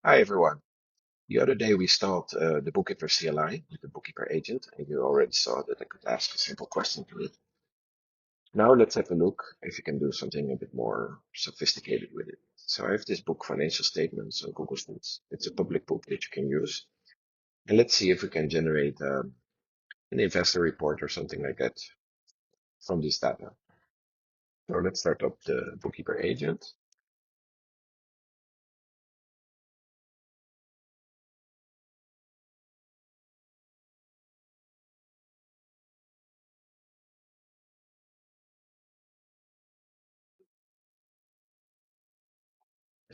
Hi everyone. The other day we installed the Bkper CLI with the Bookkeeper Agent, and you already saw that I could ask a simple question to it. Now let's have a look if you can do something a bit more sophisticated with it. So I have this book, Financial Statements on Google Sheets. It's a public book that you can use. And let's see if we can generate an investor report or something like that from this data. So let's start up the Bookkeeper Agent.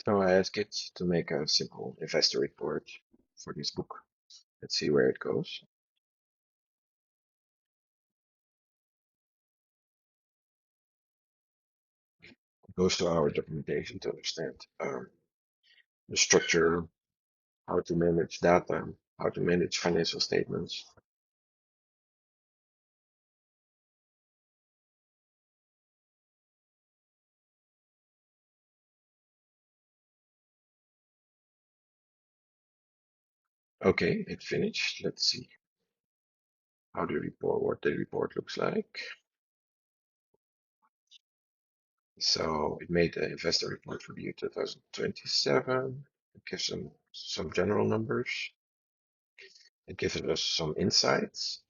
So I ask it to make a simple investor report for this book. Let's see where it goes. Goes to our documentation to understand the structure, how to manage data, how to manage financial statements. Okay, it finished. Let's see what the report looks like. So it made an investor report for the year 2027. It gives some general numbers. It gives us some insights,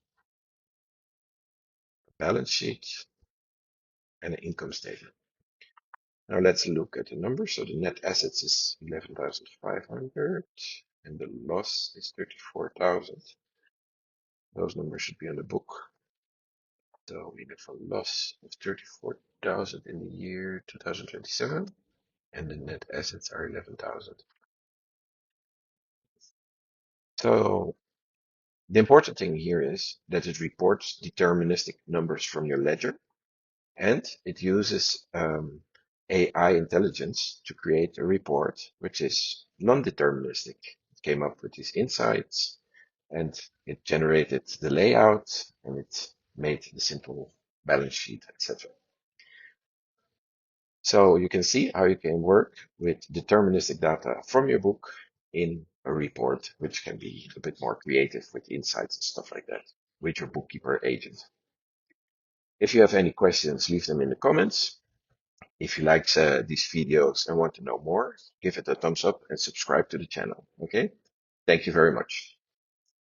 a balance sheet, and an income statement. Now let's look at the numbers. So the net assets is 11,500 and the loss is 34,000. Those numbers should be on the book. So we have a loss of 34,000 in the year 2027 and the net assets are 11,000. So the important thing here is that it reports deterministic numbers from your ledger and it uses AI intelligence to create a report which is non-deterministic. It came up with these insights and it generated the layout and it made the simple balance sheet, etc. So you can see how you can work with deterministic data from your book in a report, which can be a bit more creative with insights and stuff like that with your bookkeeper agent. If you have any questions, leave them in the comments. If you like these videos and want to know more, give it a thumbs up and subscribe to the channel. Okay? Thank you very much.